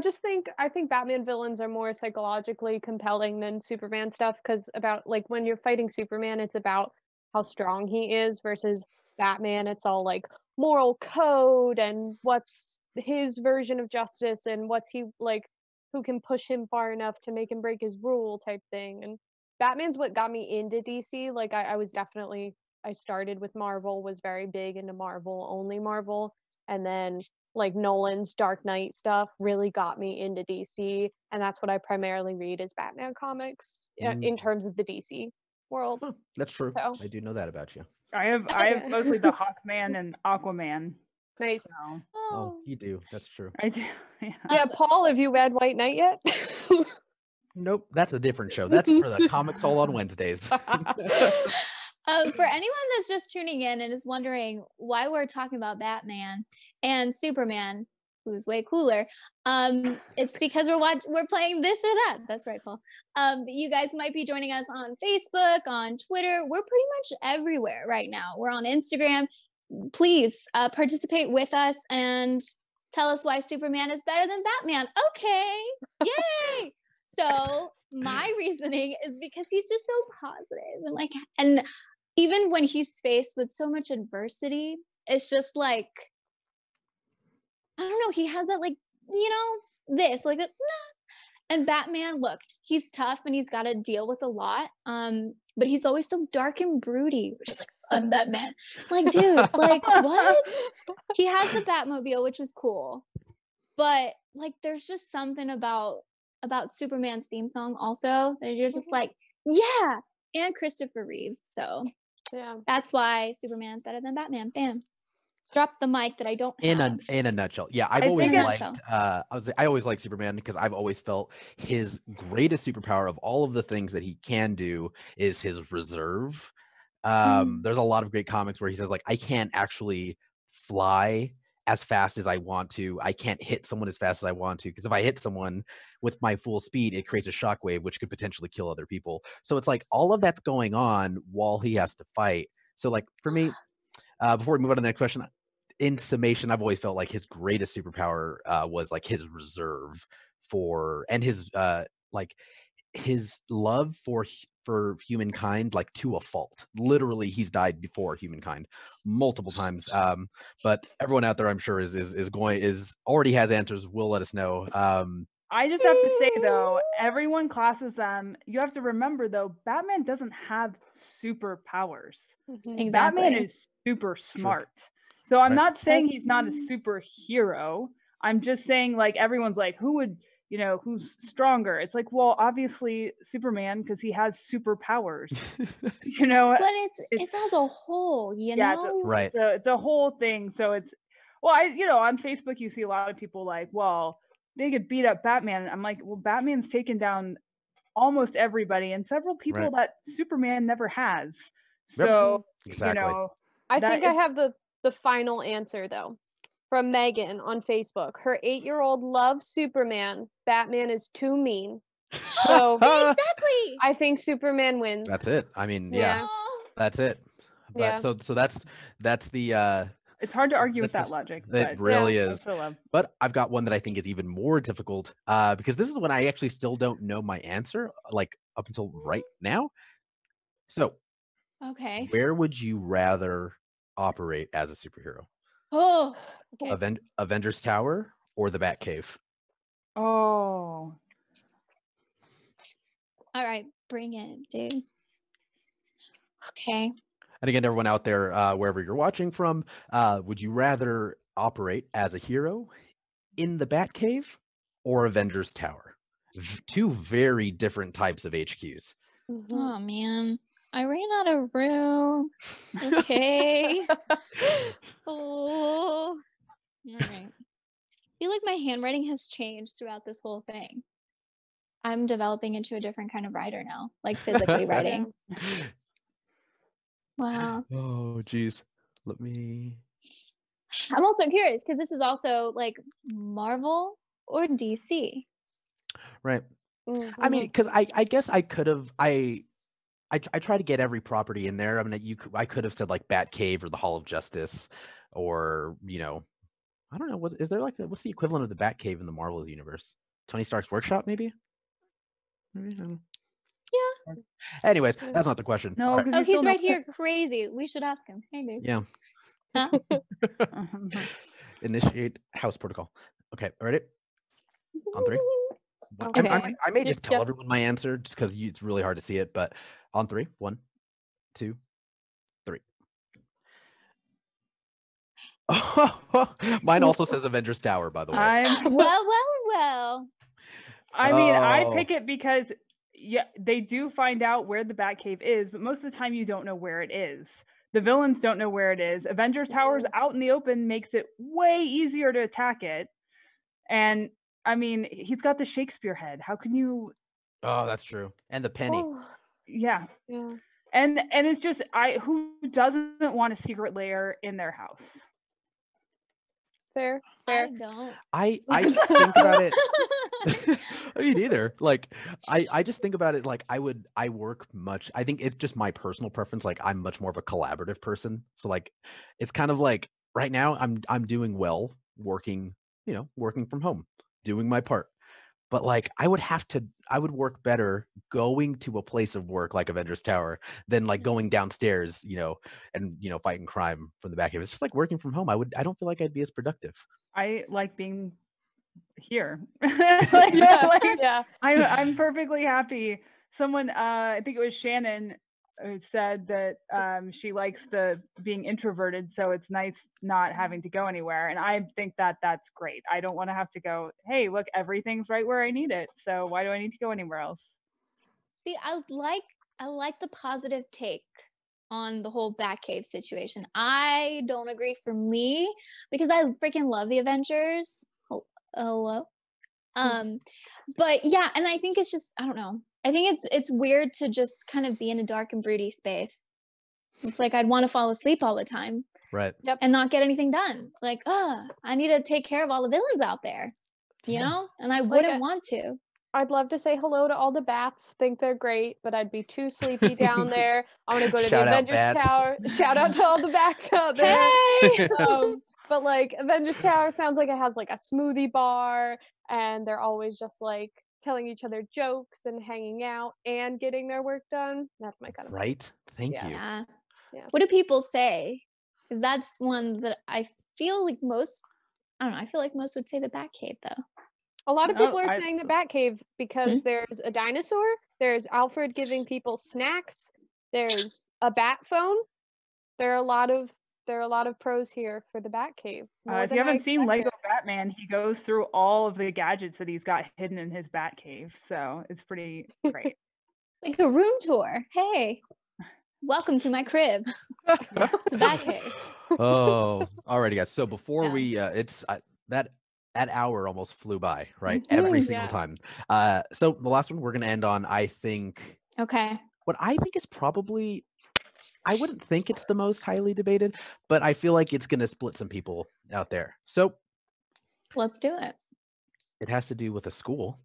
I think Batman villains are more psychologically compelling than Superman stuff, because about like when you're fighting Superman, it's about how strong he is, versus Batman, it's all like moral code and what's his version of justice and what's he like, who can push him far enough to make him break his rule type thing. And Batman's what got me into DC. Like I started with Marvel, was very big into Marvel, only Marvel, and then like Nolan's Dark Knight stuff really got me into DC, and that's what I primarily read is Batman comics in terms of the DC world.
Huh, that's true. So. I do know that about you.
I have mostly the Hawkman and Aquaman.
Nice.
So.
Oh, you do. That's true.
I do.
Yeah, Paul, have you read White Knight yet?
Nope, that's a different show. That's for the Comics Hole on Wednesdays.
For anyone that's just tuning in and is wondering why we're talking about Batman and Superman, who's way cooler, it's because we're playing this or that. That's right, Paul. You guys might be joining us on Facebook, on Twitter. We're pretty much everywhere right now. We're on Instagram. Please participate with us and tell us why Superman is better than Batman. Okay, yay! So my reasoning is because he's just so positive and even when he's faced with so much adversity, it's just like, I don't know, he has that like, this like, and Batman, look, he's tough and he's got to deal with a lot. But he's always so dark and broody, which is like, I'm Batman. Like, dude, like what? He has the Batmobile, which is cool. But like, there's just something about Superman's theme song also that you're just like, yeah, and Christopher Reeve. So yeah, that's why Superman's better than Batman. Bam. Drop the mic that I don't have.
In a nutshell. Yeah, I've always liked I always liked Superman because I've always felt his greatest superpower of all of the things that he can do is his reserve. There's a lot of great comics where he says like, I can't actually fly as fast as I want to. I can't hit someone as fast as I want to, because if I hit someone with my full speed, it creates a shockwave which could potentially kill other people. So it's like all of that's going on while he has to fight. So like for me, before we move on to the next question, in summation, I've always felt like his greatest superpower was like his reserve and his like his love for humankind, like to a fault. Literally, he's died before humankind multiple times. But everyone out there, I'm sure, is already has answers. Will let us know.
I just have to say though, everyone classes them. You have to remember though, Batman doesn't have superpowers.
Exactly.
Batman is super smart. True. So I'm not saying he's not a superhero. I'm just saying like everyone's like, who's stronger? It's like, well, obviously Superman, because he has superpowers.
But it's as a whole, know?
Right.
It's a whole thing. So it's, well, on Facebook you see a lot of people like, well, they could beat up Batman. I'm like, well, Batman's taken down almost everybody and several people that Superman never has. So
exactly.
I think I have the final answer though, from Megan on Facebook. Her 8-year-old loves Superman. Batman is too mean. So
exactly.
I think Superman wins.
That's it. I mean, yeah. That's it. But so that's the
It's hard to argue with that logic.
It really is. But I've got one that I think is even more difficult because this is when I actually still don't know my answer, like up until right now. So,
okay,
where would you rather operate as a superhero?
Oh, okay.
Avengers Tower or the Batcave?
Oh.
All right, bring it, dude. Okay.
And again, everyone out there, wherever you're watching from, would you rather operate as a hero in the Batcave or Avengers Tower? Two very different types of HQs.
Oh man, I ran out of room. Okay. Oh. All right. I feel like my handwriting has changed throughout this whole thing. I'm developing into a different kind of writer now, like physically writing. Wow.
Oh, geez. Let me.
I'm also curious because this is also like Marvel or DC.
Right. I mean, because I guess I could have I try to get every property in there. I mean, I could have said like Batcave or the Hall of Justice, or I don't know. What is there like? What's the equivalent of the Batcave in the Marvel universe? Tony Stark's workshop, maybe.
Yeah.
Anyways, that's not the question.
No,
because
oh, he's right here. Crazy. We should ask him. Hey, dude.
Yeah.
Huh?
Initiate house protocol. Okay, ready? On 3.
Okay.
I may just tell everyone my answer just because it's really hard to see it, but on 3. 1, 2, 3. Mine also says Avengers Tower, by the way.
Well.
I mean, I pick it because they do find out where the Batcave is, but most of the time you don't know where it is. The villains don't know where it is. Avengers Tower's out in the open makes it way easier to attack it. And I mean, he's got the Shakespeare head. How can you?
Oh, that's true. And the penny.
Yeah. And it's just who doesn't want a secret lair in their house?
Fair.
I don't.
I just think about it. I mean, either. Like, I just think about it like I work much. I think it's just my personal preference. Like, I'm much more of a collaborative person. So like, it's kind of like right now I'm doing well working from home, doing my part. But like, I would work better going to a place of work like Avengers Tower than like going downstairs, and fighting crime from the back of it. It's just like working from home. I don't feel like I'd be as productive.
I like being here.
Yeah.
I'm perfectly happy. Someone, I think it was Shannon, who said that she likes being introverted, so it's nice not having to go anywhere. And I think that that's great. I don't want to have to go, hey, look, everything's right where I need it. So why do I need to go anywhere else?
See, I like the positive take on the whole Batcave situation. I don't agree for me because I freaking love the Avengers. Hello. But yeah, and I think it's just, I don't know. I think it's weird to just kind of be in a dark and broody space. It's like I'd want to fall asleep all the time.
Right.
Yep. And not get anything done. Like, I need to take care of all the villains out there. And I wouldn't want to.
I'd love to say hello to all the bats, think they're great, but I'd be too sleepy down there. I want to go to the Avengers Tower. Shout out to all the bats out there.
Hey!
But like Avengers Tower sounds like it has like a smoothie bar, and they're always just like telling each other jokes and hanging out and getting their work done. That's my kind of
right. Thank you.
Yeah. What do people say? Because that's one that I feel like most. I don't know. I feel like most would say the Batcave though.
A lot of people are saying the Batcave because there's a dinosaur, there's Alfred giving people snacks, there's a bat phone. There are a lot of pros here for the Batcave.
If you haven't seen Lego Batman, he goes through all of the gadgets that he's got hidden in his Batcave, so it's pretty great.
Like a room tour. Hey, welcome to my crib. The Batcave.
Oh, alrighty, guys. So before we, it's that hour almost flew by, right? Every single time. So the last one we're gonna end on, I think.
Okay.
What I think is probably, I wouldn't think it's the most highly debated, but I feel like it's gonna split some people out there. So
let's do it.
It has to do with a school.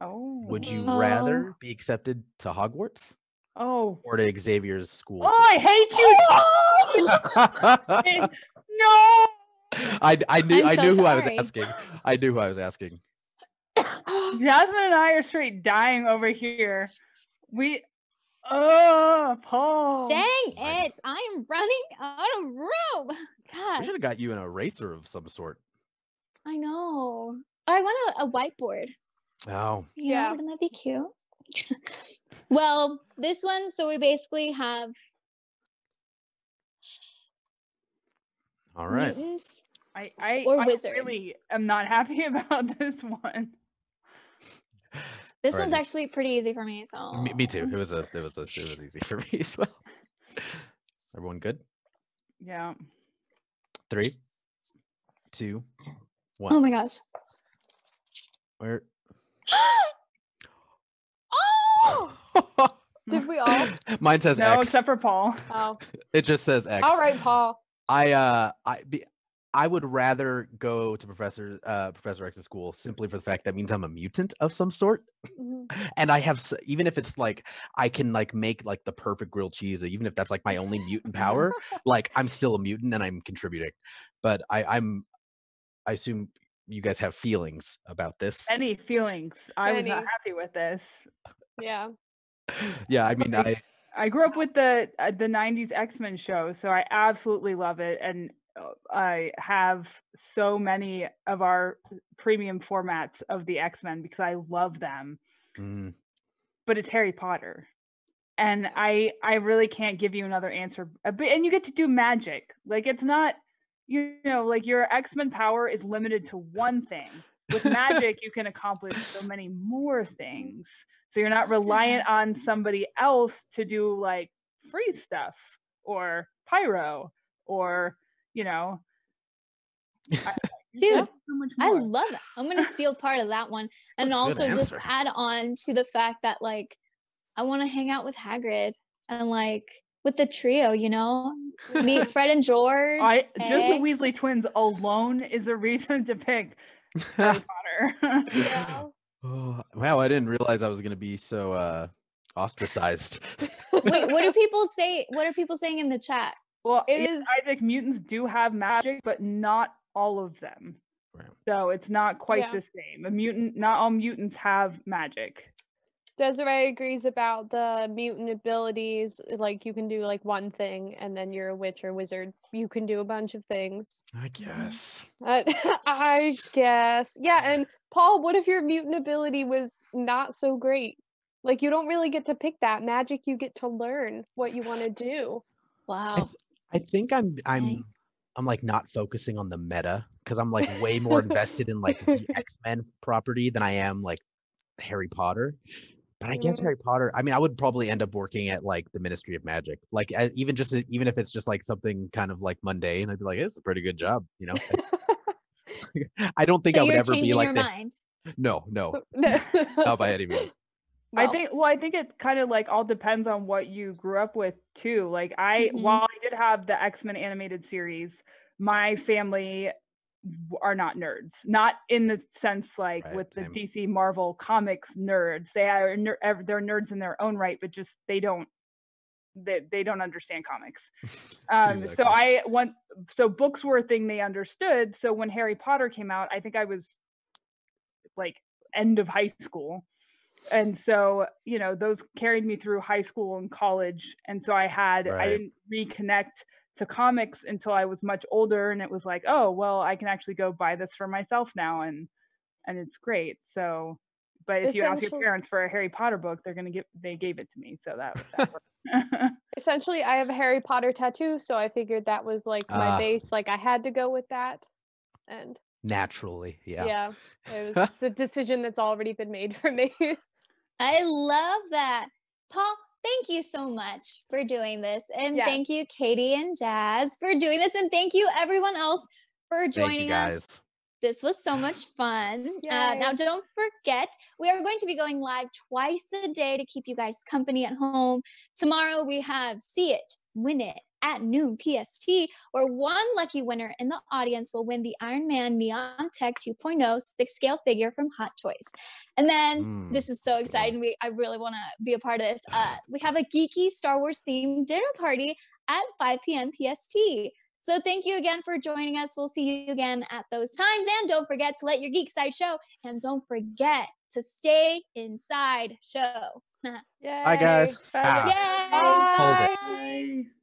Oh.
Would you rather be accepted to Hogwarts
Oh.
or to Xavier's school.
Oh, I hate you. No.
I knew who I was
sorry.
asking. I knew who I was asking.
Jasmine and I are straight dying over here. Paul.
Dang it! I am running out of room. Gosh.
We should have got you an eraser of some sort.
I know. I want a whiteboard.
Oh.
Yeah, wouldn't that be cute? Well, this one, so we basically have
All right.
mutants.
I
wizards.
really am not happy about this one.
This
Alrighty.
was actually pretty easy for me. So
Me too. It was easy for me as well. Everyone good?
Yeah.
3, 2, 1.
Oh my gosh.
Where?
Oh!
Did we all?
Mine says
No,
X.
except for Paul.
Oh.
It just says X.
All right, Paul.
I would rather go to Professor X's school simply for the fact that means I'm a mutant of some sort, and I have, even if it's like I can like make like the perfect grilled cheese, even if that's like my only mutant power, like I'm still a mutant and I'm contributing. But I assume you guys have feelings about this.
Any feelings? I was not happy with this.
Yeah.
Yeah, I mean,
I grew up with the 90s X-Men show, so I absolutely love it, and I have so many of our premium formats of the X-Men because I love them. But it's Harry Potter, and I really can't give you another answer. And you get to do magic. Like, it's not, you know, like your X-Men power is limited to one thing. With magic, you can accomplish so many more things. So you're not reliant on somebody else to do like free stuff or pyro or, you know.
Dude, I love it. I'm going to steal part of that one. And also just add on to the fact that like, I want to hang out with Hagrid and like with the trio, you know, meet Fred and George.
Just the Weasley twins alone is a reason to pick Harry Potter.
Yeah.
Oh, wow, I didn't realize I was going to be so ostracized.
Wait, what do people say? What are people saying in the chat?
Well, Isaac, mutants do have magic, but not all of them.
Right.
So it's not quite the same. Not all mutants have magic.
Desiree agrees about the mutant abilities. Like you can do like one thing, and then you're a witch or wizard. You can do a bunch of things.
I guess.
I guess. Yeah, and Paul, what if your mutant ability was not so great? Like you don't really get to pick that. Magic, you get to learn what you want to do.
Wow.
I think I'm like not focusing on the meta because I'm like way more invested in like the X-Men property than I am like Harry Potter. But I guess Harry Potter, I mean, I would probably end up working at like the Ministry of Magic, like even if it's just like something kind of like mundane, I'd be like, it's a pretty good job, you know. I don't think I would ever be like
your mind.
No, not by any means.
Well, I think it's kind of like all depends on what you grew up with too. Like while I did have the X-Men animated series, my family are not nerds, not in the sense like with the DC Marvel comics nerds. They're nerds in their own right, but just they don't understand comics. So books were a thing they understood. So when Harry Potter came out, I think I was like end of high school. And so, you know, those carried me through high school and college. And so I didn't reconnect to comics until I was much older. And it was like, oh, well, I can actually go buy this for myself now. And it's great. So, but if you ask your parents for a Harry Potter book, they gave it to me. So that worked.
Essentially, I have a Harry Potter tattoo. So I figured that was like my base. Like I had to go with that. And
naturally, yeah.
Yeah, it was the decision that's already been made for me.
I love that. Paul, thank you so much for doing this. And thank you, Katie and Jazz, for doing this. And thank you, everyone else, for joining us. This was so much fun. Now, don't forget, we are going to be going live twice a day to keep you guys company at home. Tomorrow, we have See It, Win It, at noon PST, where one lucky winner in the audience will win the Iron Man Neon Tech 2.0 6-scale figure from Hot Toys. And then, this is so exciting. I really want to be a part of this. We have a geeky Star Wars themed dinner party at 5 p.m. PST. So thank you again for joining us. We'll see you again at those times. And don't forget to let your geek side show. And don't forget to stay inside show.
Bye, guys.
Bye.
Yay!
Hold it.
Bye.